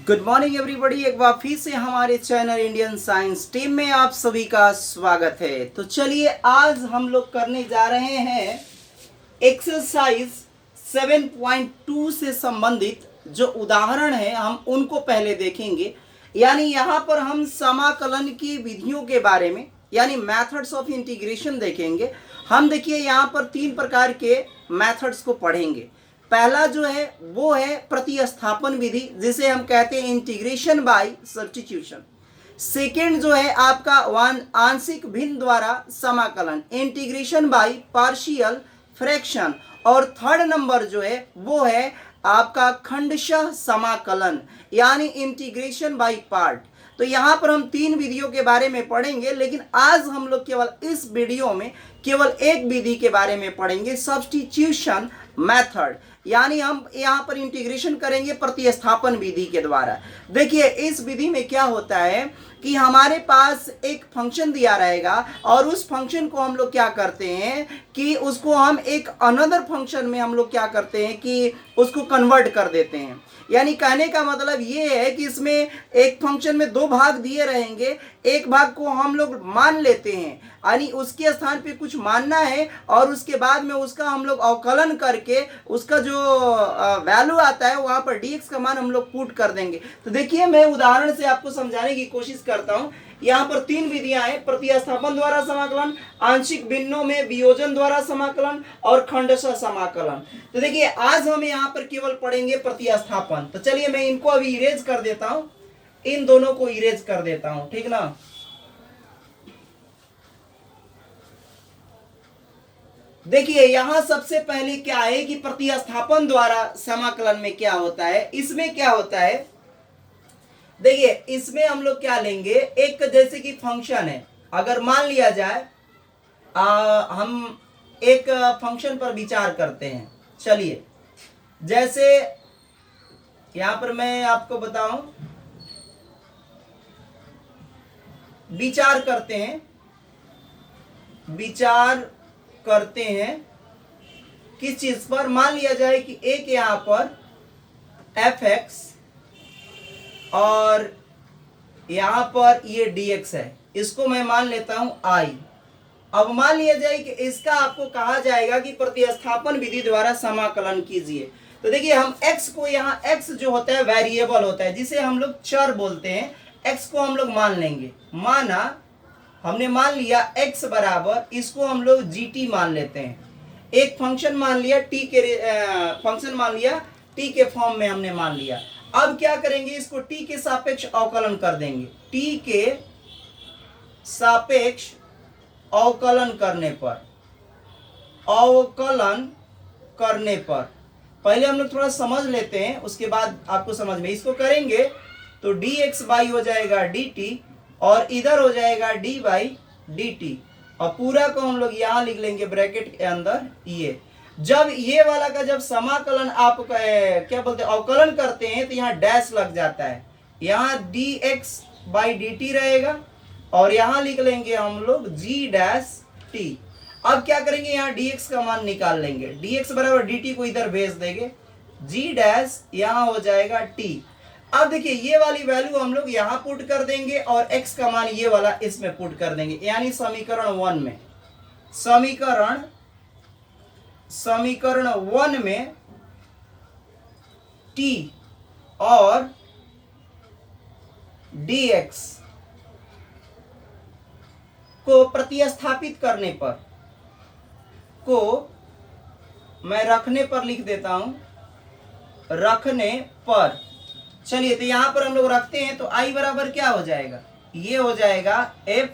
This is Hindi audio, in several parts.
Good morning everybody. एक बार फिर से हमारे चैनल इंडियन साइंस टीम में आप सभी का स्वागत है। तो चलिए आज हम लोग करने जा रहे हैं एक्सरसाइज 7.2 से संबंधित जो उदाहरण है हम उनको पहले देखेंगे। यानी यहाँ पर हम समाकलन की विधियों के बारे में यानी मेथड्स ऑफ इंटीग्रेशन देखेंगे। हम देखिए यहाँ पर 3 प्रकार के मेथड्स को पढ़ेंगे। पहला जो है वो है प्रतिस्थापन विधि, जिसे हम कहते हैं इंटीग्रेशन बाय सब्स्टिट्यूशन। सेकेंड जो है आपका आंशिक भिन्न द्वारा समाकलन, इंटीग्रेशन बाय पार्शियल फ्रैक्शन। और थर्ड नंबर जो है वो है आपका खंडशः समाकलन यानी इंटीग्रेशन बाय पार्ट। तो यहाँ पर हम 3 विधियों के बारे में पढ़ेंगे, लेकिन आज हम लोग केवल इस वीडियो में केवल एक विधि के बारे में पढ़ेंगे, सब्स्टिट्यूशन मेथड। यानी हम यहाँ पर इंटीग्रेशन करेंगे प्रतिस्थापन विधि के द्वारा। देखिए इस विधि में क्या होता है कि हमारे पास एक फंक्शन दिया रहेगा और उस फंक्शन को हम लोग क्या करते हैं कि उसको हम एक अनदर फंक्शन में हम लोग क्या करते हैं कि उसको कन्वर्ट कर देते हैं। यानी कहने का मतलब ये है कि इसमें एक फंक्शन में 2 भाग दिए रहेंगे, एक भाग को हम लोग मान लेते हैं यानी उसके स्थान पे कुछ मानना है और उसके बाद में उसका हम लोग अवकलन करके उसका जो वैल्यू आता है वहां पर dx का मान हम लोग पुट कर देंगे। तो देखिए मैं उदाहरण से आपको समझाने की कोशिश करता हूं। यहाँ पर 3 विधियां हैं, प्रतिस्थापन द्वारा समाकलन, आंशिक भिन्नों में वियोजन द्वारा समाकलन और खंडशः समाकलन। तो देखिए आज हम यहाँ पर केवल पढ़ेंगे प्रतिस्थापन। तो चलिए मैं इनको अभी इरेज कर देता हूं, इन दोनों को इरेज कर देता हूं, ठीक ना। देखिए यहां सबसे पहले क्या है कि प्रतिस्थापन द्वारा समाकलन में क्या होता है। इसमें क्या होता है, देखिए इसमें हम लोग क्या लेंगे, एक जैसे कि फंक्शन है, अगर मान लिया जाए हम एक फंक्शन पर विचार करते हैं। चलिए जैसे यहां पर मैं आपको बताऊं, विचार करते हैं किस चीज पर। मान लिया जाए कि एक यहां पर fx और यहां पर ये dx है, इसको मैं मान लेता हूं I। अब मान लिया जाए कि इसका आपको कहा जाएगा कि प्रतिस्थापन विधि द्वारा समाकलन कीजिए। तो देखिए हम x को, यहाँ x जो होता है वेरिएबल होता है जिसे हम लोग चर बोलते हैं, x को हम लोग मान लेंगे। हमने मान लिया x बराबर, इसको हम लोग gt मान लेते हैं। एक फंक्शन मान लिया t के फॉर्म में हमने मान लिया। अब क्या करेंगे, इसको t के सापेक्ष अवकलन कर देंगे। t के सापेक्ष अवकलन करने पर पहले हम लोग थोड़ा समझ लेते हैं, उसके बाद आपको समझ में। इसको करेंगे तो dx बाई हो जाएगा dt और इधर हो जाएगा dy dt और पूरा को हम लोग यहां लिख लेंगे ब्रैकेट के अंदर ये। जब ये वाला का जब समाकलन आप क्या बोलते हैं अवकलन करते हैं तो यहाँ डैश लग जाता है, यहाँ dx बाई dt रहेगा और यहाँ लिख लेंगे हम लोग g डैश t। अब क्या करेंगे, यहाँ dx का मान निकाल लेंगे, dx बराबर dt को इधर भेज देंगे, g डैश यहाँ हो जाएगा t। अब देखिए ये वाली वैल्यू हम लोग यहाँ पुट कर देंगे और x का मान ये वाला इसमें पुट कर देंगे। यानी समीकरण 1 में t और dx को प्रतिस्थापित करने पर को मैं रखने पर लिख देता हूं, रखने पर। चलिए तो यहां पर हम लोग रखते हैं तो i बराबर क्या हो जाएगा, ये हो जाएगा f।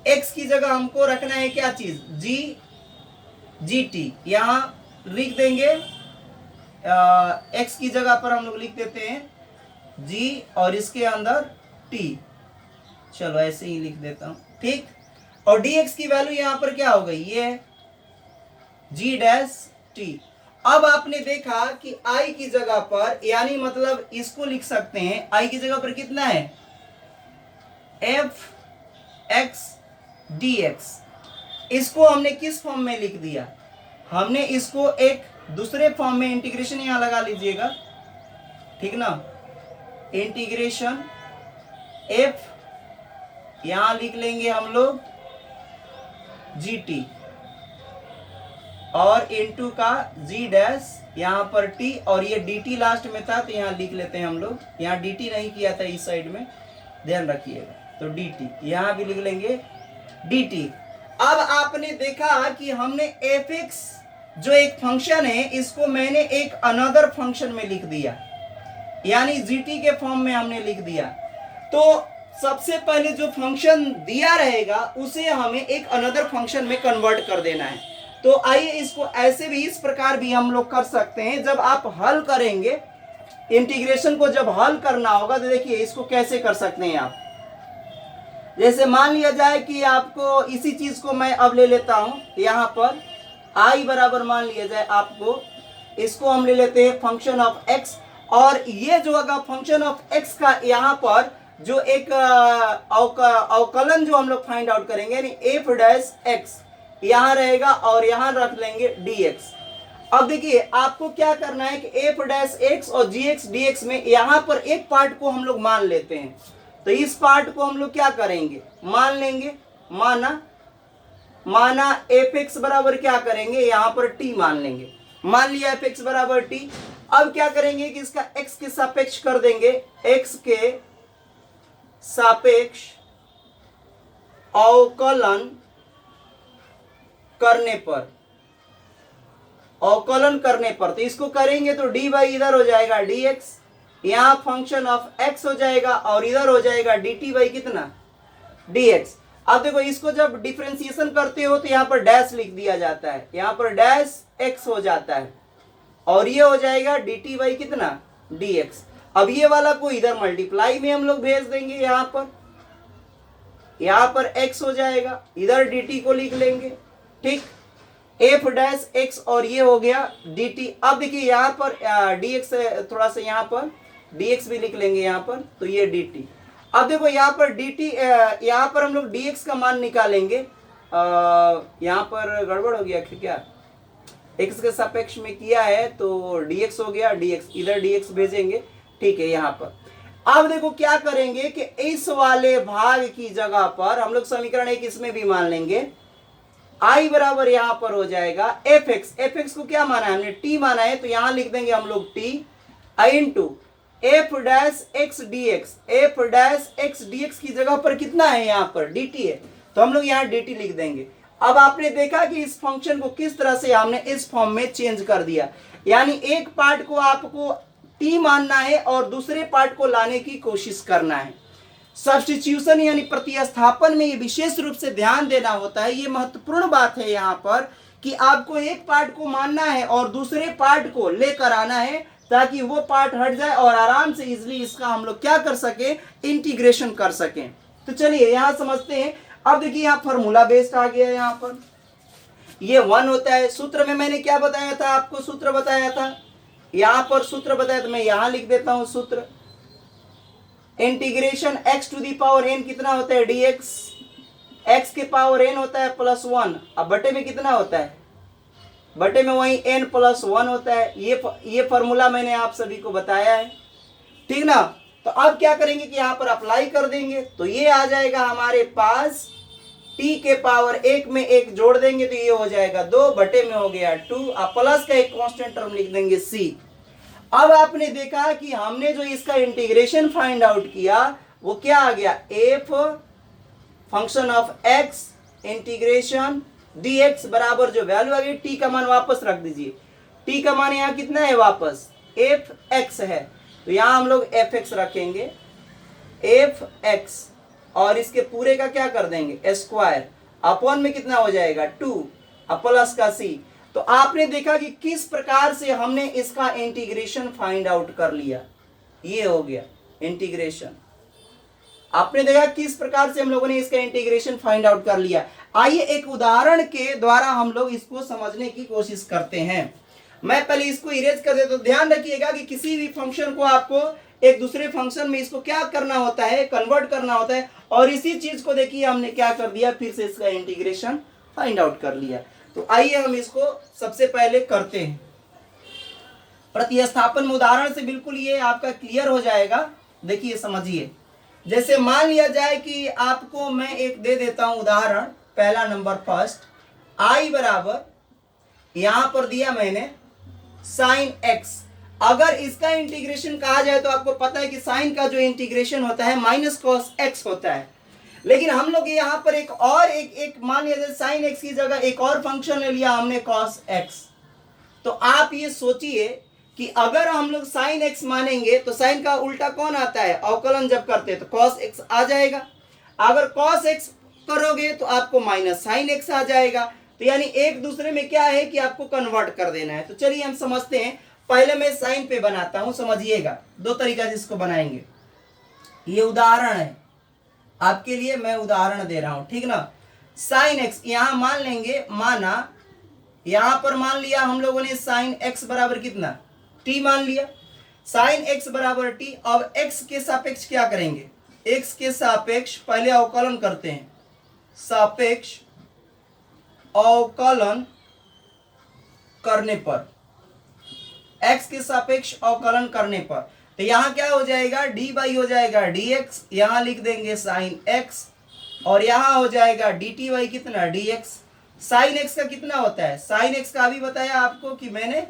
x की जगह हमको रखना है क्या चीज, gt। यहां लिख देंगे x की जगह पर हम लोग लिख देते हैं g और इसके अंदर t। चलो ऐसे ही लिख देता हूं, ठीक। और dx की वैल्यू यहां पर क्या हो गई, ये g डैश t। अब आपने देखा कि i की जगह पर, यानी मतलब इसको लिख सकते हैं, i की जगह पर कितना है f x dx। इसको हमने किस फॉर्म में लिख दिया, हमने इसको एक दूसरे फॉर्म में इंटीग्रेशन यहां लगा लीजिएगा, ठीक ना। इंटीग्रेशन एफ, यहां लिख लेंगे हम लोग GT, और इनटू का G डैश यहाँ पर T, और ये DT लास्ट में था तो यहाँ लिख लेते हैं हम लोग, यहाँ DT नहीं किया था इस साइड में, ध्यान रखिएगा, तो DT यहाँ भी लिख लेंगे DT। अब आपने देखा कि हमने fx जो एक फंक्शन है इसको मैंने एक अनदर फंक्शन में लिख दिया, यानी GT के फॉर्म में हमने लिख दिया। तो सबसे पहले जो फंक्शन दिया रहेगा उसे हमें एक अनदर फंक्शन में कन्वर्ट कर देना है। तो आइए इसको ऐसे भी इस प्रकार भी हम लोग कर सकते हैं। जब आप हल करेंगे इंटीग्रेशन को, जब हल करना होगा तो देखिए इसको कैसे कर सकते हैं आप। जैसे मान लिया जाए कि आपको इसी चीज को मैं अब ले लेता हूं, यहां पर i बराबर मान लिया जाए आपको, इसको हम ले लेते हैं फंक्शन ऑफ x, और ये जो होगा फंक्शन ऑफ x का यहाँ पर जो एक अवकलन जो हम लोग फाइंड आउट करेंगे, यानी एफ डैश एक्स यहां रहेगा और यहां रख लेंगे dx। अब देखिए आपको क्या करना है कि एफ डैश एक्स और gx dx में यहां पर एक पार्ट को हम लोग मान लेते हैं। तो इस पार्ट को हम लोग क्या करेंगे, मान लेंगे, माना एफ एक्स बराबर क्या करेंगे, यहां पर t मान लेंगे, मान लिया एफ एक्स बराबर t। अब क्या करेंगे कि इसका x के सापेक्ष कर देंगे, x के सापेक्ष अवकलन करने पर, अवकलन करने पर, तो इसको करेंगे तो dy इधर हो जाएगा dx, यहां फंक्शन ऑफ x हो जाएगा, और इधर हो जाएगा dt बाई कितना dx। अब देखो इसको जब डिफरेंशिएशन करते हो तो यहां पर डैश लिख दिया जाता है, यहां पर डैश x हो जाता है, और ये हो जाएगा dt बाई कितना dx। अब ये वाला को इधर मल्टीप्लाई में हम लोग भेज देंगे, यहां पर x हो जाएगा, इधर dt को लिख लेंगे, ठीक, f डैश x, और ये हो गया dt। अब देखिए यहां पर dx थोड़ा सा यहां पर dx भी लिख लेंगे यहां पर, तो ये dt। अब देखो यहां पर dt, यहां पर हम लोग dx का मान निकालेंगे, यहां पर गड़बड़ हो गया क्या, x के सापेक्ष में किया है तो dx हो गया, dx इधर dx भेजेंगे, ठीक है। यहाँ पर अब देखो क्या करेंगे कि इस वाले भाग की जगह पर हम लोग समीकरण एक इसमें भी मान लेंगे, i बराबर यहां पर हो जाएगा fx को क्या माना है हमने, t माना है, तो यहां लिख देंगे हम लोग t into F dash x dx, F dash x dx की जगह पर कितना है, यहाँ पर dt है, तो हम लोग यहाँ dt लिख देंगे। अब आपने देखा कि इस फंक्शन को किस तरह से हमने इस फॉर्म में चेंज कर दिया, यानी एक पार्ट को आपको t मानना है और दूसरे पार्ट को लाने की कोशिश करना है। सब्स्टिट्यूशन यानी प्रतिस्थापन में ये विशेष रूप से ध्यान देना होता है, ये महत्वपूर्ण बात है यहाँ पर कि आपको एक पार्ट को मानना है और दूसरे पार्ट को लेकर आना है, ताकि वो पार्ट हट जाए और आराम से इजिली इसका हम लोग क्या कर सके, इंटीग्रेशन कर सकें। तो चलिए यहां समझते हैं। अब देखिए यहाँ फॉर्मूला बेस्ड आ गया, यहाँ पर ये 1 होता है। सूत्र में मैंने क्या बताया था, आपको सूत्र बताया था, यहां पर सूत्र बताया, तो मैं यहां लिख देता हूं सूत्र, integration x to the power n कितना होता है dx, x के पावर n होता है +1, अब बटे में कितना होता है, बटे में वही n+1 होता है। ये फॉर्मूला मैंने आप सभी को बताया है, ठीक ना। तो अब क्या करेंगे कि यहाँ पर अप्लाई कर देंगे, तो ये आ जाएगा हमारे पास t के पावर 1 में 1 जोड़ देंगे तो ये हो जाएगा 2, बटे में हो गया 2, अब प्लस का एक कांस्टेंट टर्म लिख देंगे c। अब आपने देखा कि हमने जो इसका इंटीग्रेशन फाइंड आउट किया वो क्या आ गया, f function of x integration dx बराबर जो वैल्यू आ गई, t का मान वापस रख दीजिए, t का मान यहाँ कितना है वापस fx है, तो यहाँ हम लोग fx रखेंगे, fx, और इसके पूरे का क्या कर देंगे स्क्वायर, अपॉन में कितना हो जाएगा 2, प्लस का c। तो आपने देखा कि किस प्रकार से हमने इसका इंटीग्रेशन फाइंड आउट कर लिया, ये हो गया इंटीग्रेशन। आपने देखा किस प्रकार से हम लोगों ने इसका इंटीग्रेशन फाइंड आउट कर लिया। आइए एक उदाहरण के द्वारा हम लोग इसको समझने की कोशिश करते हैं। मैं पहले इसको इरेज कर देता हूं। ध्यान रखिएगा कि किसी भी फंक्शन को आपको एक दूसरे फंक्शन में इसको क्या करना होता है, कन्वर्ट करना होता है, और इसी चीज को देखिए हमने क्या कर दिया, फिर से इसका इंटीग्रेशन फाइंड आउट कर लिया। तो आइए हम इसको सबसे पहले करते हैं। प्रतिस्थापन में उदाहरण से बिल्कुल ये आपका क्लियर हो जाएगा देखिए समझिए, जैसे मान लिया जाए कि आपको मैं एक दे देता हूं उदाहरण, पहला नंबर फर्स्ट, आई बराबर यहां पर दिया मैंने साइन एक्स। अगर इसका इंटीग्रेशन कहा जाए तो आपको पता है कि साइन का जो इंटीग्रेशन होता है माइनस कॉस एक्स होता है, लेकिन हम लोग यहाँ पर एक मान लिया जाए साइन एक्स की जगह एक और फंक्शन ले लिया हमने कॉस एक्स। तो आप ये सोचिए कि अगर हम लोग साइन एक्स मानेंगे तो साइन का उल्टा कौन आता है, अवकलन जब करते हैं तो कॉस एक्स आ जाएगा। अगर कॉस एक्स करोगे तो आपको माइनस साइन एक्स आ जाएगा। तो यानी एक दूसरे में क्या है कि आपको कन्वर्ट कर देना है। तो चलिए हम समझते हैं, पहले मैं साइन पे बनाता हूं, समझिएगा दो तरीका से इसको बनाएंगे। ये उदाहरण है आपके लिए, मैं उदाहरण दे रहा हूं, ठीक ना। साइन एक्स यहां मान लेंगे, माना यहां पर मान लिया हम लोगों ने साइन एक्स बराबर कितना, टी मान लिया। साइन एक्स बराबर टी। अब एक्स के सापेक्ष क्या करेंगे, एक्स के सापेक्ष पहले अवकलन करते हैं, सापेक्ष अवकलन करने पर, एक्स के सापेक्ष अवकलन करने पर, तो यहां क्या हो जाएगा, डी बाई हो जाएगा डी एक्स, यहां लिख देंगे साइन एक्स, और यहां हो जाएगा डी टी बाई कितना, डी एक्स। साइन एक्स का कितना होता है, साइन एक्स का अभी बताया आपको कि मैंने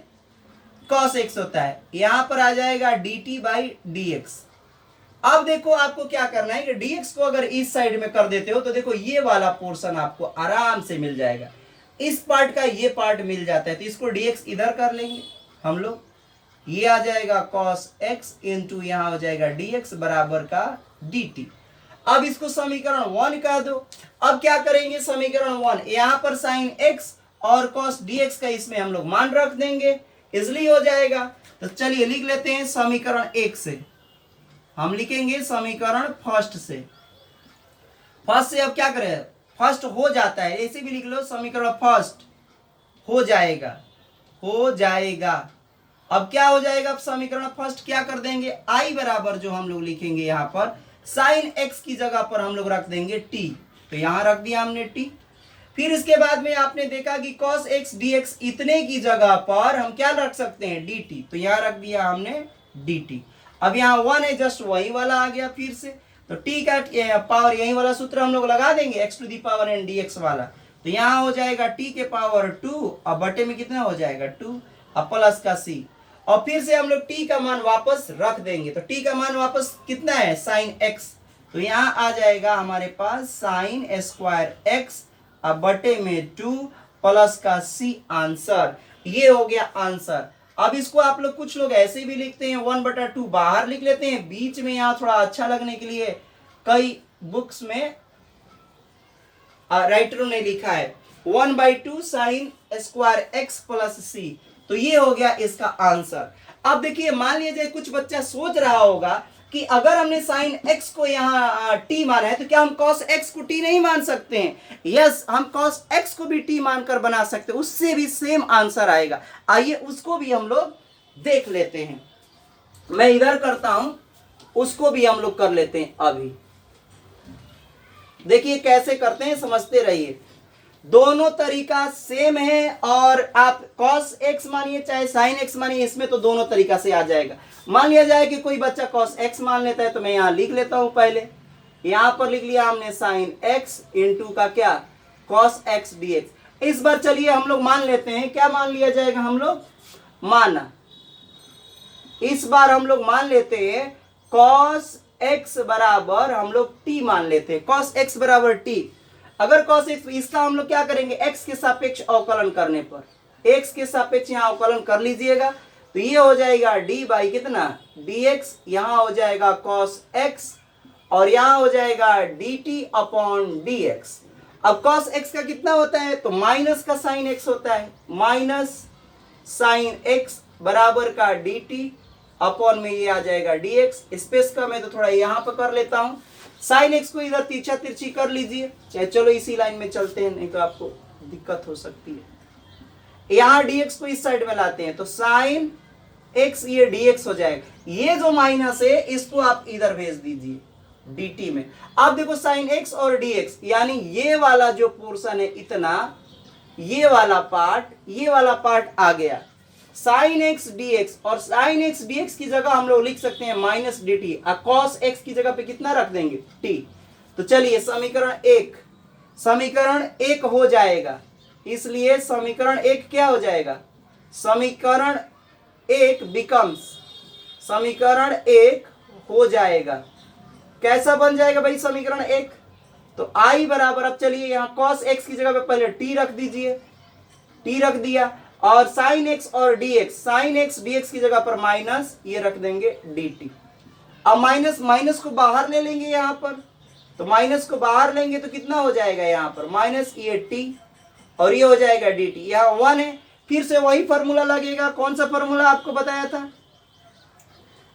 कॉस एक्स होता है, यहां पर आ जाएगा D T by D x. अब देखो आपको क्या करना है कि dx को अगर इस साइड में कर देते हो तो देखो ये वाला पोर्शन आपको आराम से मिल जाएगा, इस पार्ट का ये पार्ट मिल जाता है। तो इसको dx इधर कर लेंगे हम लोग, ये आ जाएगा cos x इंटू यहाँ हो जाएगा dx बराबर का dt। अब इसको समीकरण 1 कह दो। अब क्या करेंगे, समीकरण 1 यहाँ पर साइन x और cos dx का इसमें हम लोग मान रख देंगे, इजली हो जाएगा। तो चलिए लिख लेते हैं समीकरण 1 से, हम लिखेंगे समीकरण फर्स्ट से। फर्स्ट से अब क्या करें, फर्स्ट हो जाता है, ऐसे भी लिख लो, समीकरण फर्स्ट हो जाएगा, हो जाएगा। अब क्या हो जाएगा, अब समीकरण फर्स्ट क्या कर देंगे, आई बराबर जो हम लोग लिखेंगे यहाँ पर साइन एक्स की जगह पर हम लोग रख देंगे टी। तो यहां रख दिया हमने टी। फिर इसके बाद में आपने देखा कि cos x dx इतने की जगह पर हम क्या रख सकते हैं, dt। तो यहां रख दिया हमने dt। अब यहाँ 1 है, जस्ट वही वाला आ गया फिर से। तो t का पावर यही वाला सूत्र हम लोग लगा देंगे, x to the power n dx वाला। तो यहाँ हो जाएगा t के पावर 2 और बटे में कितना हो जाएगा 2 और प्लस का c। और फिर से हम लोग t का मान वापस रख देंगे। तो t का मान वापस कितना है, साइन x। तो यहाँ आ जाएगा हमारे पास साइन स्क्वायर x और बटे में 2 प्लस का c आंसर। ये हो गया आंसर। अब इसको आप लोग कुछ लोग ऐसे भी लिखते हैं, 1/2 बाहर लिख लेते हैं, बीच में यहाँ थोड़ा अच्छा लगने के लिए कई बुक्स में राइटरों ने लिखा है 1/2 sine square x plus c। तो ये हो गया इसका आंसर। अब देखिए, मान लीजिए कुछ बच्चा सोच रहा होगा कि अगर हमने साइन x को यहाँ t माना है तो क्या हम cos x को t नहीं मान सकते हैं। यस, हम cos x को भी t मानकर बना सकते हैं, उससे भी सेम आंसर आएगा। आइए उसको भी हम लोग देख लेते हैं। मैं इधर करता हूं, उसको भी हम लोग कर लेते हैं। अभी देखिए कैसे करते हैं, समझते रहिए। दोनों तरीका सेम है, और आप cos x मानिए चाहे sin x मानिए, इसमें तो दोनों तरीका से आ जाएगा। मान लिया जाए कि कोई बच्चा cos x मान लेता है, तो मैं यहाँ लिख लेता हूं। पहले यहाँ पर लिख लिया हमने sin x इंटू का क्या, cos x dx। इस बार चलिए हम लोग मान लेते हैं, क्या मान लिया जाएगा, हम लोग माना, इस बार हम लोग मान लेते हैं cos x बराबर हम लोग t मान लेते हैं, cos x बराबर t। अगर cos x, इसका हम लोग क्या करेंगे, x के सापेक्ष अवकलन करने पर, x के सापेक्ष यहाँ अवकलन कर लीजिएगा। तो ये हो जाएगा d बाई कितना, dx, यहाँ हो जाएगा cos x और यहाँ हो जाएगा dt अपॉन dx। अब cos x का कितना होता है, तो माइनस का साइन x होता है, माइनस साइन x बराबर का dt अपॉन में ये आ जाएगा dx। स्पेस का मैं तो थोड़ा यहाँ पर कर लेता हूँ, साइन एक्स को इधर तीरछा तिरछी कर लीजिए, चाहे चलो इसी लाइन में चलते हैं, नहीं तो आपको दिक्कत हो सकती है। यहाँ dx को इस साइड में लाते हैं तो साइन x ये dx हो जाएगा। ये जो माइनस है इसको आप इधर भेज दीजिए dt में। अब देखो साइन x और dx, यानी ये वाला जो पोर्शन है इतना, ये वाला पार्ट आ गया। साइन एक्स डी एक्स, और साइन एक्स डी एक्स की जगह हम लोग लिख सकते हैं माइनस डी टी, और कॉस एक्स की जगह पे कितना रख देंगे, टी। तो चलिए समीकरण एक हो जाएगा, इसलिए समीकरण एक क्या हो जाएगा, समीकरण एक हो जाएगा। कैसा बन जाएगा भाई समीकरण एक, तो आई बराबर, अब चलिए यहाँ कॉस एक्स की जगह पे पहले टी रख दीजिए, टी रख दिया, और साइन एक्स और D x, sine x D x की जगह पर माइनस ये रख देंगे डी टी। अब माइनस माइनस को बाहर ले लेंगे यहाँ पर, तो माइनस को बाहर लेंगे तो कितना हो जाएगा यहाँ पर माइनस ये टी, और ये हो जाएगा डी टी। यहाँ वन है, फिर से वही फॉर्मूला लगेगा, कौन सा फॉर्मूला आपको बताया था,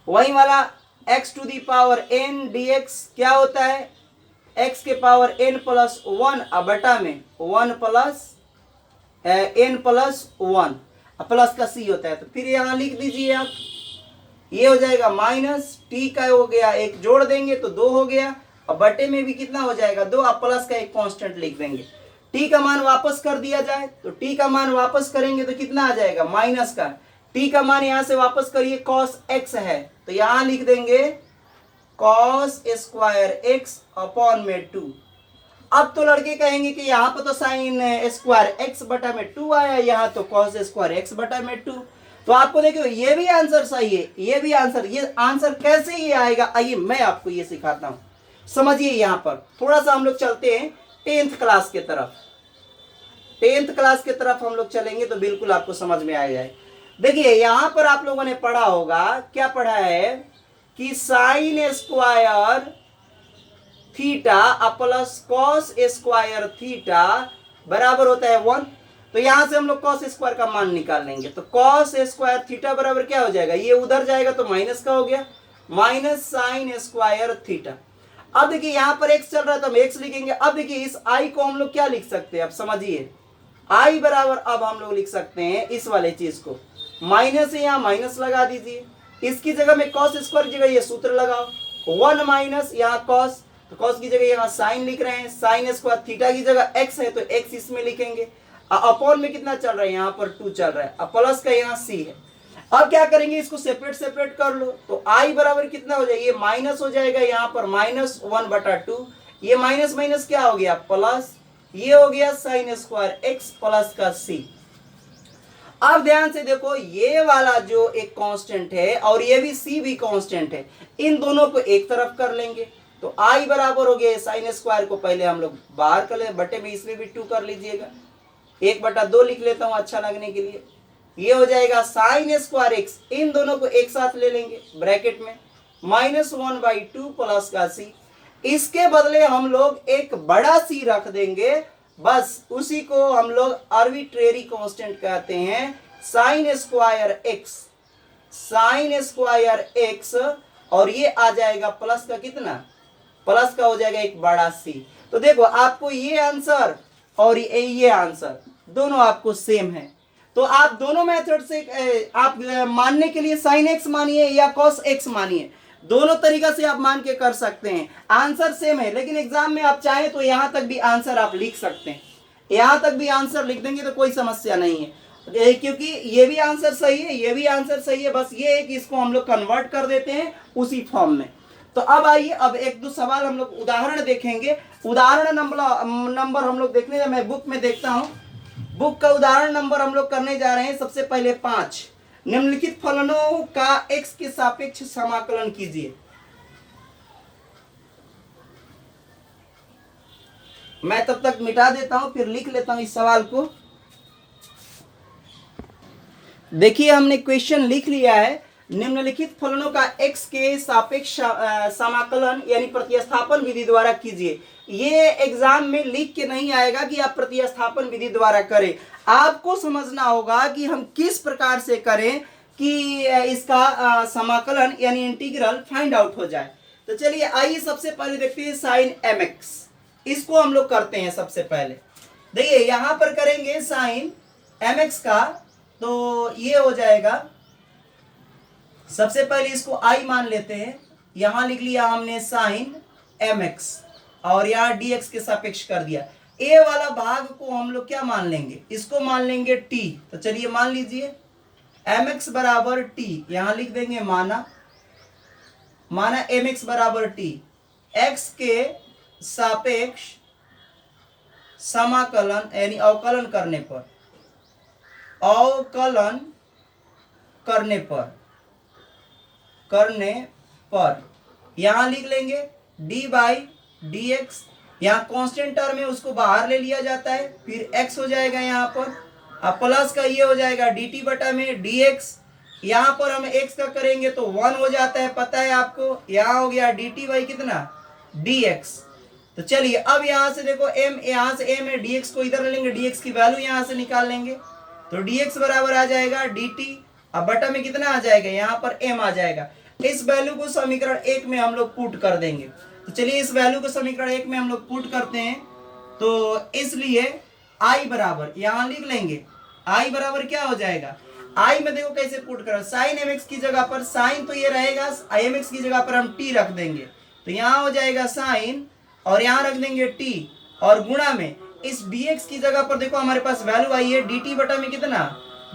वही वाला, x to the power n dx क्या होता है, x के पावर n प्लस वन, अब बटा में 1 plus n plus one, plus का c होता है, तो फिर यहाँ लिख दीजिए आप, ये हो जाएगा माइनस t का हो गया, एक जोड़ देंगे तो 2 हो गया, अब बटे में भी कितना हो जाएगा 2, अब प्लस का एक कांस्टेंट लिख देंगे। t का मान वापस कर दिया जाए, तो t का मान वापस करेंगे तो कितना आ जाएगा माइनस का, t का मान यहां से वापस करिए, cos x है, तो यहां लिख देंगे cos स्क्वायर x अपॉन में 2। अब तो लड़के कहेंगे कि यहाँ पर तो साइन स्क्वायर x बटा में 2 आया, यहाँ तो cos स्क्वायर x बटा में 2। तो आपको देखो ये भी आंसर सही है, ये भी आंसर, ये आंसर कैसे ये आएगा, आइए मैं आपको ये सिखाता हूँ। समझिए, यहाँ पर थोड़ा सा हम लोग चलते हैं 10th क्लास के तरफ, 10th क्लास के तरफ हम लोग चलेंगे तो बिल्कुल आपको समझ में आ जाए। देखिए यहाँ पर आप लोगों ने पढ़ा होगा, क्या पढ़ा है कि sine square theta plus cos square theta बराबर होता है 1। तो यहां से हम लोग कॉस स्क्वायर का मान निकाल लेंगे, तो कॉस स्क्वायर थीटा बराबर क्या हो जाएगा, ये उधर जाएगा तो माइनस का हो गया, माइनस साइन स्क्वायर थीटा। अब देखिए यहाँ पर x चल रहा है तो हम x लिखेंगे। अब देखिए इस i को हम लोग क्या लिख सकते हैं, अब समझिए, i बराबर अब हम लोग लिख सकते हैं इस वाले चीज को, माइनस है यहाँ माइनस लगा दीजिए, इसकी जगह में कॉस स्क्वायर की जगह ये सूत्र लगाओ, 1 माइनस यहाँ कॉस, तो कॉस की जगह यहाँ साइन लिख रहे हैं, साइन स्क्वायर थीटा की जगह x है तो x इसमें लिखेंगे, अपॉन में कितना चल रहा है यहाँ पर 2 चल रहा है, अब प्लस का यहाँ c है। अब क्या करेंगे, इसको सेपरेट कर लो, तो i बराबर कितना हो जाएगा, ये माइनस हो जाएगा यहाँ पर माइनस 1 बटा 2, ये माइनस माइनस क्या हो गया प्लस, ये हो गया साइन स्क्वायर x प्लस का c। अब ध्यान से देखो, ये वाला जो एक कांस्टेंट है और ये भी c भी कांस्टेंट है, इन दोनों को एक तरफ कर लेंगे, तो i बराबर हो गया साइन स्क्वायर को पहले हम लोग बाहर कर ले, बटे में इसमें भी 2 कर लीजिएगा, 1 बटा 2 लिख लेता हूं अच्छा लगने के लिए, ये हो जाएगा साइन स्क्वायर x, इन दोनों को एक साथ ले लेंगे ब्रैकेट में, माइनस 1/2 प्लस का c। इसके बदले हम लोग एक बड़ा c रख देंगे, बस उसी को हम लोग आर्बिट्रेरी कांस्टेंट कहते हैं, साइन स्क्वायर x, और ये आ जाएगा प्लस का कितना, प्लस का हो जाएगा एक बड़ा c। तो देखो आपको ये आंसर और ये आंसर दोनों आपको सेम है, तो आप दोनों मेथड से आप मानने के लिए साइन x मानिए या कॉस x मानिए, दोनों तरीका से आप मान के कर सकते हैं, आंसर सेम है। लेकिन एग्जाम में आप चाहें तो यहां तक भी आंसर आप लिख सकते हैं, यहां तक भी आंसर लिख देंगे तो कोई समस्या नहीं है, क्योंकि ये भी आंसर सही है, ये भी आंसर सही है, बस ये है कि इसको हम लोग कन्वर्ट कर देते हैं उसी फॉर्म में। तो अब आइए, अब एक दो सवाल हम लोग उदाहरण देखेंगे, उदाहरण नंबर हम लोग देखने, मैं बुक में देखता हूं, बुक का उदाहरण नंबर हम लोग करने जा रहे हैं। सबसे पहले 5, निम्नलिखित फलनों का x के सापेक्ष समाकलन कीजिए। मैं तब तक मिटा देता हूं, फिर लिख लेता हूं इस सवाल को। देखिए हमने क्वेश्चन लिख लिया है, निम्नलिखित फलनों का x के सापेक्ष समाकलन यानी प्रतिस्थापन विधि द्वारा कीजिए। ये एग्जाम में लिख के नहीं आएगा कि आप प्रतिस्थापन विधि द्वारा करें, आपको समझना होगा कि हम किस प्रकार से करें कि इसका समाकलन यानी इंटीग्रल फाइंड आउट हो जाए। तो चलिए आइए सबसे पहले देखते हैं साइन mx, इसको हम लोग करते हैं। सबसे पहले देखिए यहां पर करेंगे साइन mx का, तो ये हो जाएगा, सबसे पहले इसको i मान लेते हैं, यहां लिख लिया हमने साइन mx और यहाँ dx के सापेक्ष कर दिया। a वाला भाग को हम लोग क्या मान लेंगे, इसको मान लेंगे t, तो चलिए मान लीजिए एम एक्स बराबर टी, यहां लिख देंगे माना एम एक्स बराबर टी, एक्स के सापेक्ष समाकलन यानी अवकलन करने पर यहां लिख लेंगे डी बाई डी एक्स, यहाँ कांस्टेंट टर्म है उसको बाहर ले लिया जाता है, फिर x हो जाएगा यहाँ पर, अब प्लस का ये हो जाएगा dt बटा में dx, यहाँ पर हम x का करेंगे तो 1 हो जाता है, पता है आपको, यहाँ हो गया dt बाई कितना dx। तो चलिए अब यहाँ से देखो m, यहाँ से m है, dx को इधर ले लेंगे, dx की वैल्यू यहाँ से निकाल लेंगे, तो dx बराबर आ जाएगा dt, अब बटा में कितना आ जाएगा, यहाँ पर m आ जाएगा। इस वैल्यू को समीकरण 1 में हम लोग पुट कर देंगे। तो चलिए इस वैल्यू को समीकरण 1 में हम लोग पुट करते हैं, तो इसलिए i बराबर यहां लिख लेंगे, i बराबर क्या हो जाएगा, i में देखो कैसे पुट करो, साइन mx की जगह पर साइन तो ये रहेगा, mx की जगह पर हम t रख देंगे, तो यहां हो जाएगा साइन और यहां रख देंगे t, और गुणा में इस dx की जगह पर देखो हमारे पास वैल्यू आई है dt बटा में कितना,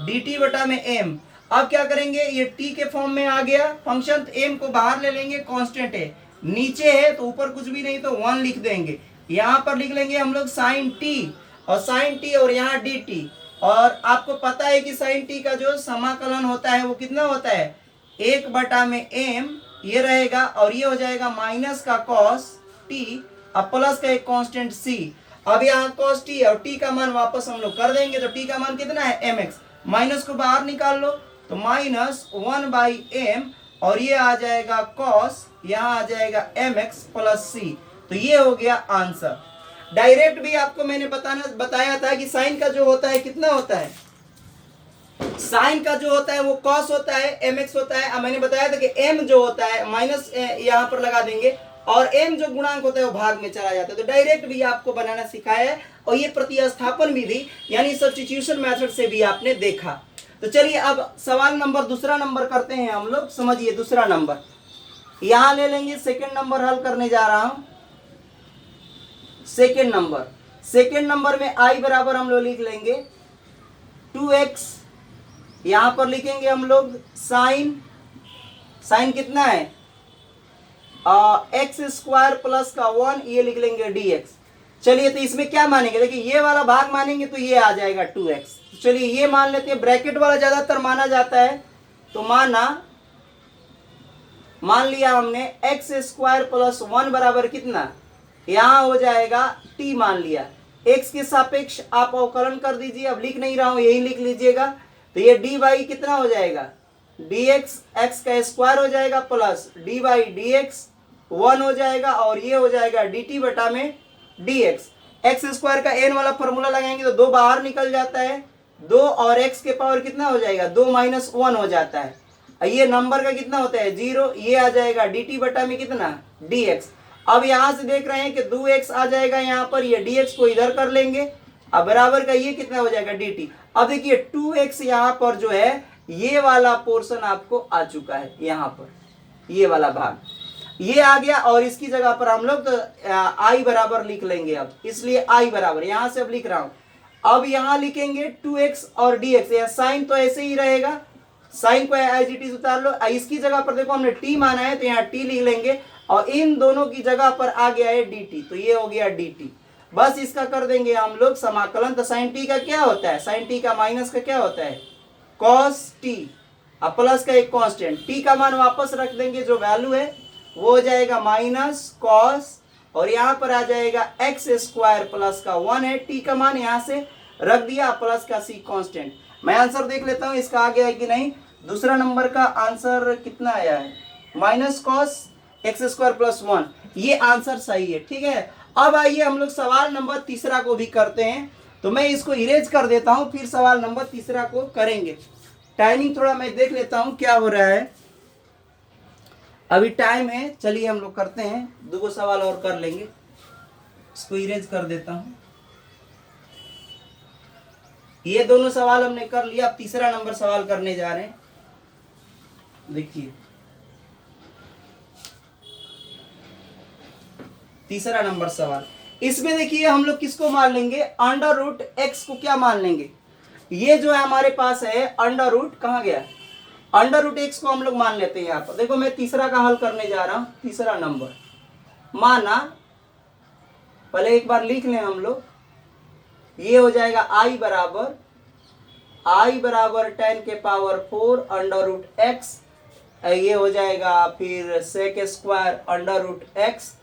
dt बटा में m। अब क्या करेंगे, ये t के फॉर्म में आ गया फंक्शन, तो m को बाहर ले लेंगे, कांस्टेंट है, नीचे है तो ऊपर कुछ भी नहीं तो 1 लिख देंगे, यहाँ पर लिख लेंगे हम लोग साइन टी और यहाँ डी टी, और आपको पता है कि साइन टी का जो समाकलन होता है वो कितना होता है, 1 बटा में m ये रहेगा, और ये हो जाएगा माइनस का कॉस टी, अब प्लस का एक कांस्टेंट c, अब यहाँ कॉस टी और t का मान वापस हम लोग कर देंगे, तो t का मान कितना है mx, माइनस को बाहर निकाल लो तो -1/m, और ये आ जाएगा कॉस, यहाँ आ जाएगा mx प्लस c, तो ये हो गया आंसर। डायरेक्ट भी आपको मैंने बताया था कि साइन का जो होता है कितना होता है, साइन का जो होता है वो कॉस होता है, mx होता है। अब मैंने बताया था कि m जो होता है माइनस यहाँ पर लगा देंगे, और m जो गुणांक होता है वो भाग में चला जाता है। तो डायरेक्ट भी आपको बनाना सिखाया है, और ये प्रतिस्थापन विधि यानी सब्स्टिट्यूशन मेथड से भी आपने देखा। तो चलिए अब सवाल नंबर दूसरा नंबर करते हैं हम लोग, समझिए दूसरा नंबर यहां ले लेंगे, सेकंड नंबर हल करने जा रहा हूं। सेकंड नंबर में i बराबर हम लोग लिख लेंगे 2x, यहां पर लिखेंगे हम लोग साइन कितना है एक्स स्क्वायर प्लस का 1, ये लिख लेंगे dx। चलिए तो इसमें क्या मानेंगे, देखिए ये वाला भाग मानेंगे तो ये आ जाएगा 2x। चलिए ये मान लेते हैं, ब्रैकेट वाला ज्यादातर माना जाता है, तो मान लिया हमने एक्स स्क्वायर प्लस 1 बराबर कितना, यहां हो जाएगा t मान लिया, x के सापेक्ष आप अवकलन कर दीजिए, अब लिख नहीं रहा हूं यही लिख लीजिएगा, तो ये dy कितना हो जाएगा, dx x का स्क्वायर हो जाएगा प्लस dy dx 1 हो जाएगा, और ये हो जाएगा dt बटा में dx। एक्स स्क्वायर का n वाला फॉर्मूला लगाएंगे तो 2 बाहर निकल जाता है, 2 और x के पावर कितना हो जाएगा, 2 - 1 हो जाता है, ये नंबर का कितना होता है 0, ये आ जाएगा dt बटा में कितना dx। अब यहां से देख रहे हैं कि 2x आ जाएगा यहाँ पर, ये dx को इधर कर लेंगे, अब बराबर का ये कितना हो जाएगा dt। अब देखिए 2x यहाँ पर जो है ये वाला पोर्शन आपको आ चुका है, यहाँ पर ये वाला भाग ये आ गया, और इसकी जगह पर हम लोग तो i बराबर लिख लेंगे अब, इसलिए i बराबर यहां से अब लिख रहा हूं, अब यहां लिखेंगे 2x और dx, या साइन तो ऐसे ही रहेगा, साइन को एज इट इज उतार लो, इसकी जगह पर देखो हमने t माना है तो यहाँ t लिख लेंगे, और इन दोनों की जगह पर आ गया है dt, तो ये हो गया dt। बस इसका कर देंगे हम लोग समाकलन, तो साइन t का क्या होता है, साइन t का माइनस का क्या होता है cos t, अब प्लस का एक कांस्टेंट, t का मान वापस रख देंगे, जो वैल्यू है वो हो जाएगा माइनस कॉस, और यहाँ पर आ जाएगा एक्स स्क्वायर प्लस का 1 है, t का मान यहाँ से रख दिया, प्लस का c कांस्टेंट। मैं आंसर देख लेता हूँ इसका आ गया है कि नहीं। दूसरा नंबर का आंसर कितना आया है, minus cos x square plus 1, ये आंसर सही है, ठीक है। अब आइए हम लोग सवाल नंबर तीसरा को भी करते हैं, तो मैं इसको इरेज कर देता हूँ, फिर सवाल नंबर तीसरा को करेंगे। टाइमिंग थोड़ा मैं देख लेता हूँ क्या हो रहा है, अभी टाइम है, चलिए हम लोग करते हैं, 2 सवाल और कर लेंगे, इसको इरेज कर देता हूं। ये दोनों सवाल हमने कर लिया, अब तीसरा नंबर सवाल करने जा रहे हैं। देखिए तीसरा नंबर सवाल, इसमें देखिए हम लोग किसको मान लेंगे, अंडर रूट एक्स को क्या मान लेंगे, ये जो है हमारे पास है अंडर रूट, कहाँ गया, अंडर रूट एक्स को हम लोग मान लेते हैं यहाँ पर। देखो मैं तीसरा का हल करने जा रहा हूं, तीसरा नंबर माना, पहले एक बार लिख लें हम लोग, ये हो जाएगा आई बराबर 10 के पावर 4 अंडर रूट एक्स, ये हो जाएगा फिर sec square under root x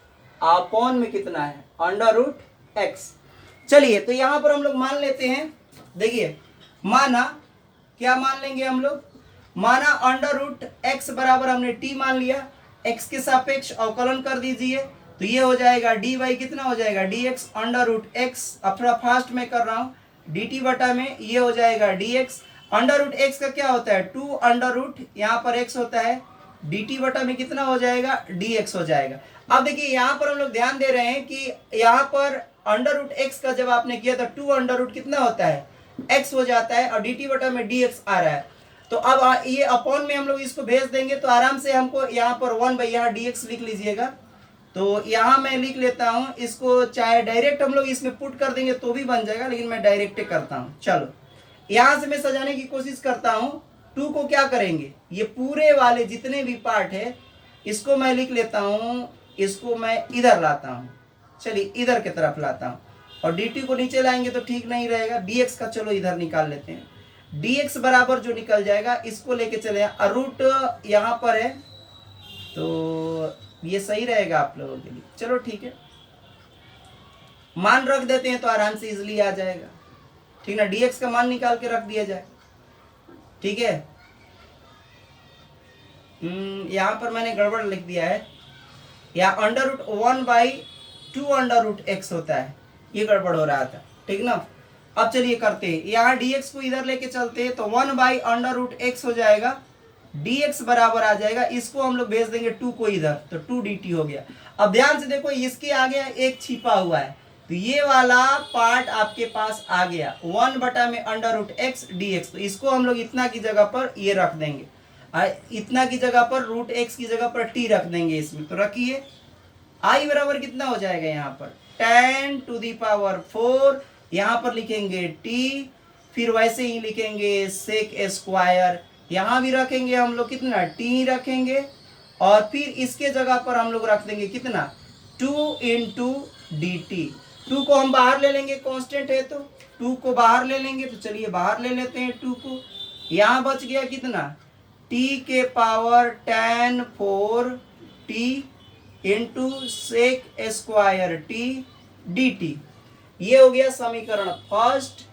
upon में कितना है अंडर रूट एक्स। चलिए तो यहां पर हम लोग मान लेते हैं, देखिए माना, क्या मान लेंगे हम लोग, माना अंडर रूट एक्स बराबर हमने टी मान लिया, एक्स के सापेक्ष अवकलन कर दीजिए, तो ये हो जाएगा डी वाई कितना हो जाएगा d x under root x, अब थोड़ा फास्ट में कर रहा हूँ, डी टी बटा में ये हो जाएगा d x, under root x का क्या होता है 2 अंडर रूट, यहाँ पर एक्स होता है, डी टी बटा में कितना हो जाएगा डी एक्स हो जाएगा। अब देखिए यहाँ पर हम लोग ध्यान दे रहे हैं कि यहाँ पर अंडर रूट एक्स का जब आपने किया तो 2 अंडर रूट कितना होता है एक्स हो जाता है, और डी टी बटा में डी एक्स आ रहा है, तो अब ये अपॉन में हम लोग इसको भेज देंगे, तो आराम से हमको यहाँ पर 1 बाई यहाँ डी एक्स लिख लीजिएगा, तो यहाँ मैं लिख लेता हूँ इसको, चाहे डायरेक्ट हम लोग इसमें पुट कर देंगे तो भी बन जाएगा, लेकिन मैं डायरेक्ट करता हूँ। चलो यहाँ से मैं सजाने की कोशिश करता हूँ, 2 को क्या करेंगे, ये पूरे वाले जितने भी पार्ट है इसको मैं लिख लेता हूँ, इसको मैं इधर लाता हूँ, चलिए इधर की तरफ लाता हूँ, और dt को नीचे लाएंगे तो ठीक नहीं रहेगा, dx का चलो इधर निकाल लेते हैं, dx बराबर जो निकल जाएगा इसको लेके चले, रूट यहाँ पर है तो ये सही रहेगा आप लोगों के लिए, चलो ठीक है, मान रख देते हैं तो आराम से इजिली आ जाएगा, ठीक ना, dx का मान निकाल के रख दिया जाए, ठीक है। यहाँ पर मैंने गड़बड़ लिख दिया है, यहाँ under root 1 by 2 under root x होता है, ये गड़बड़ हो रहा था, ठीक ना। अब चलिए करते हैं, यहाँ dx को इधर लेके चलते हैं तो 1 बाई अंडर रूट एक्स हो जाएगा, dx बराबर आ जाएगा, इसको हम लोग भेज देंगे 2 को इधर, तो 2 dt हो गया। अब ध्यान से देखो इसके आगे एक छिपा हुआ है, तो ये वाला पार्ट आपके पास आ गया 1 बटा में अंडर रूट एक्स dx, तो इसको हम लोग इतना की जगह पर ये रख देंगे, इतना की जगह पर रूट एक्स की जगह पर t रख देंगे इसमें, तो रखिए i बराबर कितना हो जाएगा यहाँ पर 10 टू दी पावर 4, यहाँ पर लिखेंगे t, फिर वैसे ही लिखेंगे सेक स्क्वायर, यहाँ भी रखेंगे हम लोग कितना t रखेंगे, और फिर इसके जगह पर हम लोग रख देंगे कितना 2 इंटू डी टी, 2 को हम बाहर ले लेंगे, कांस्टेंट है तो 2 को बाहर ले लेंगे, तो चलिए बाहर ले लेते हैं 2 को, यहाँ बच गया कितना t के power 10 4 t into sec square t dt, ये हो गया समीकरण फर्स्ट,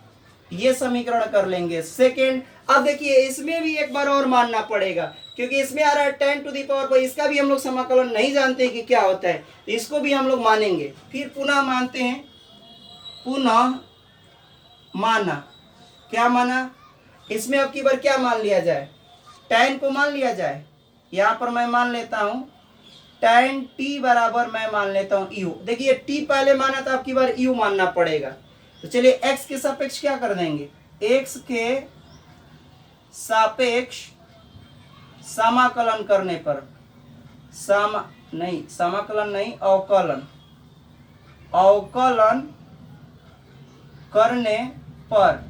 ये समीकरण कर लेंगे सेकेंड। अब देखिए इसमें भी एक बार और मानना पड़ेगा, क्योंकि इसमें आ रहा है 10 टू दी पावर पर, इसका भी हम लोग समाकलन नहीं जानते कि क्या होता है, तो इसको भी हम लोग मानेंगे, फिर पुनः मानते हैं, पुनः माना, क्या माना, इसमें अब की बार क्या मान लिया जाए 10 को मान लिया जाए, यहाँ पर मैं मान लेता हूँ 10 t बराबर मैं मान लेता हूँ u, देखिए t पहले माना था, अब की बार u मानना पड़ेगा, तो चलिए x के सापेक्ष क्या कर देंगे, x के सापेक्ष समाकलन करने पर, समाकलन नहीं अवकलन करने पर,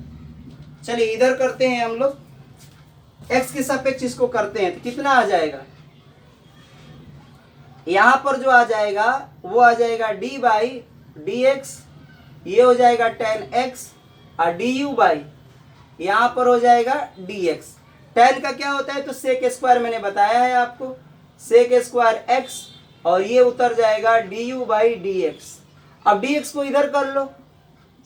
चलिए इधर करते हैं हम लोग, x के सापेक्ष इसको करते हैं तो कितना आ जाएगा, यहां पर जो आ जाएगा वो आ जाएगा d बाई डी एक्स, ये हो जाएगा 10x, और du बाई यहां पर हो जाएगा dx, 10 का क्या होता है तो सेक स्क्वायर मैंने बताया है आपको, सेक स्क्वायर x, और ये उतर जाएगा du बाई dx, अब dx को इधर कर लो,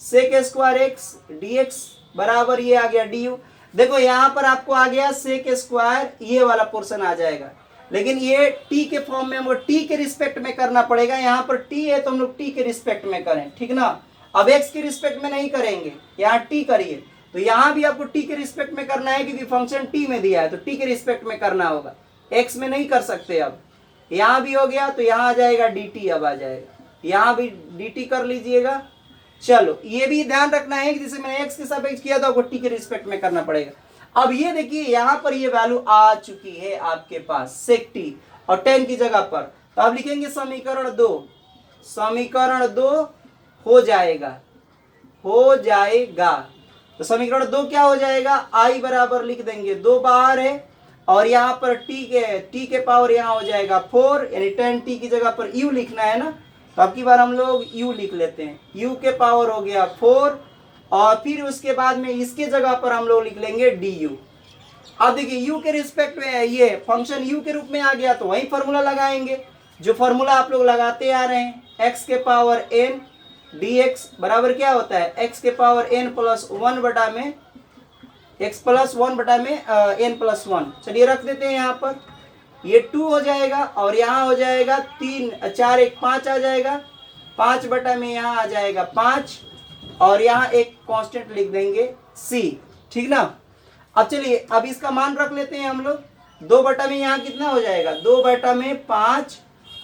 सेक स्क्वायर x dx बराबर ये आ गया du, देखो यहाँ पर आपको आ गया सेक स्क्वायर, ये वाला पोर्शन आ जाएगा, लेकिन ये t के फॉर्म में हमको t के रिस्पेक्ट में करना पड़ेगा, यहाँ पर t है तो हम लोग t के रिस्पेक्ट में करें, ठीक ना, अब x के रिस्पेक्ट में नहीं करेंगे, यहाँ t करिए, तो यहाँ भी आपको t के रिस्पेक्ट में करना है, क्योंकि फंक्शन t में दिया है तो t के रिस्पेक्ट में करना होगा, x में नहीं कर सकते। अब यहाँ भी हो गया तो यहाँ आ जाएगा dt, अब आ जाएगा, यहाँ भी dt कर लीजिएगा। चलो ये भी ध्यान रखना है कि जैसे मैंने x के सापेक्ष किया था आपको t के रिस्पेक्ट में करना पड़ेगा। अब ये देखिए यहाँ पर ये वैल्यू आ चुकी है आपके पास सेक t और 10 की जगह पर, तो आप लिखेंगे समीकरण 2, समीकरण 2 हो जाएगा तो समीकरण 2 क्या हो जाएगा, आई बराबर लिख देंगे 2 बाहर है और यहाँ पर टी के पावर यहाँ हो जाएगा 4, यानी 10t की जगह पर u लिखना है ना, तो अब की बार हम लोग u लिख लेते हैं। u के पावर हो गया 4 और फिर उसके बाद में इसके जगह पर हम लोग लिख लेंगे du। अब देखिए u के रिस्पेक्ट में ये फंक्शन u के रूप में आ गया तो वही फॉर्मूला लगाएंगे जो फॉर्मूला आप लोग लगाते आ रहे हैं। x के पावर n dx बराबर क्या होता है, x के पावर n प्लस 1 बटा में x प्लस 1 बटा में n प्लस 1। चलिए रख देते हैं यहाँ पर, ये 2 हो जाएगा और यहाँ हो जाएगा 3 4 1 5 आ जाएगा, 5 बटा में यहाँ आ जाएगा 5 और यहाँ एक कांस्टेंट लिख देंगे c, ठीक ना। अब चलिए अब इसका मान रख लेते हैं हम लोग, 2 बटा में यहाँ कितना हो जाएगा, 2 बटा में 5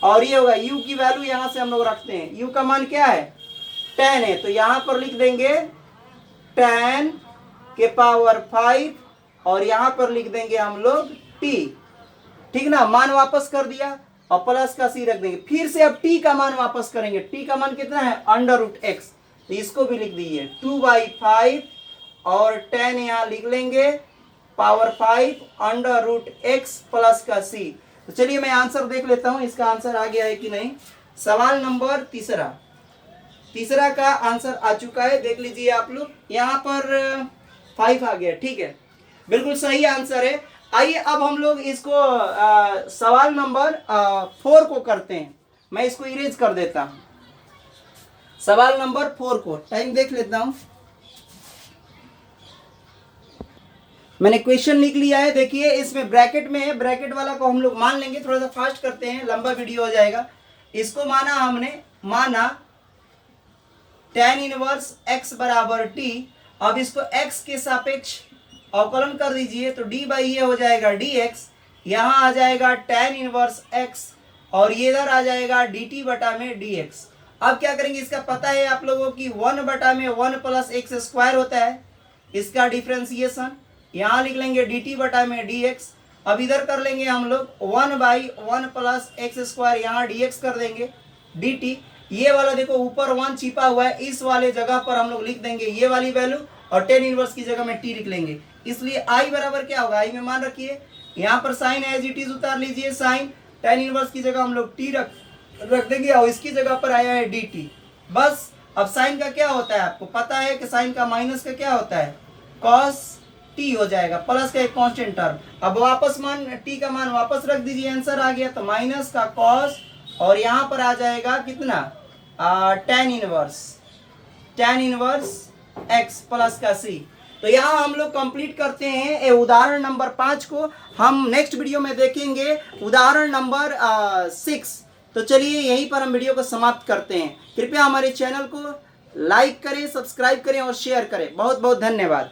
और ये होगा u की वैल्यू यहाँ से हम लोग रखते हैं, u का मान क्या है 10 है, तो यहाँ पर लिख देंगे 10 के पावर 5 और यहाँ पर लिख देंगे हम लोग t, ठीक ना। मान वापस कर दिया और प्लस का c रख देंगे, फिर से अब t का मान वापस करेंगे, t का मान कितना है √x, तो इसको भी लिख दीजिए 2/5 और 10 यहाँ लिख लेंगे पावर 5 √x प्लस का c। तो चलिए मैं आंसर देख लेता हूँ इसका आंसर आ गया है कि नहीं। सवाल नंबर तीसरा का आंसर आ चुका है, देख लीजिए आप लोग, यहाँ पर 5 आ गया, ठीक है, बिल्कुल सही आंसर है। आइए अब हम लोग इसको सवाल नंबर 4 को करते हैं, मैं इसको इरेज कर देता हूँ। सवाल नंबर 4 को टाइम देख लेता हूँ, मैंने क्वेश्चन लिख लिया है। देखिए इसमें ब्रैकेट में है, ब्रैकेट वाला को हम लोग मान लेंगे, थोड़ा सा फास्ट करते हैं, लंबा वीडियो हो जाएगा। इसको माना हमने, माना tan इनवर्स x बराबर t, अब इसको x के सापेक्ष अवकलन कर दीजिए तो d बाई ये हो जाएगा dx, यहाँ आ जाएगा tan इनवर्स x और ये इधर आ जाएगा dt बटा में dx। अब क्या करेंगे, इसका पता है आप लोगों की 1 बटा में 1 प्लस एक्स स्क्वायर होता है, इसका डिफ्रेंसिएशन यहाँ लिख लेंगे dt बटा में dx। अब इधर कर लेंगे हम लोग 1/1 प्लस एक्स स्क्वायर, यहाँ dx कर देंगे dt। ये वाला देखो ऊपर 1 छिपा हुआ है, इस वाले जगह पर हम लोग लिख देंगे ये वाली वैल्यू और tan इनवर्स की जगह में t लिख लेंगे, इसलिए i बराबर क्या होगा, i में मान रखिए, यहाँ पर साइन एज इट इज उतार लीजिए, साइन tan इनवर्स की जगह हम लोग t रख देंगे और इसकी जगह पर आया है dt। बस अब साइन का क्या होता है आपको पता है कि साइन का माइनस का क्या होता है cos t हो जाएगा, प्लस का एक कांस्टेंट टर्म। अब वापस मान t का मान वापस रख दीजिए, आंसर आ गया, तो माइनस का cos और यहाँ पर आ जाएगा कितना tan इनवर्स x प्लस का c। तो यहाँ हम लोग कंप्लीट करते हैं उदाहरण नंबर 5 को, हम नेक्स्ट वीडियो में देखेंगे उदाहरण नंबर 6। तो चलिए यहीं पर हम वीडियो को समाप्त करते हैं। कृपया हमारे चैनल को लाइक करें, सब्सक्राइब करें और शेयर करें। बहुत बहुत धन्यवाद।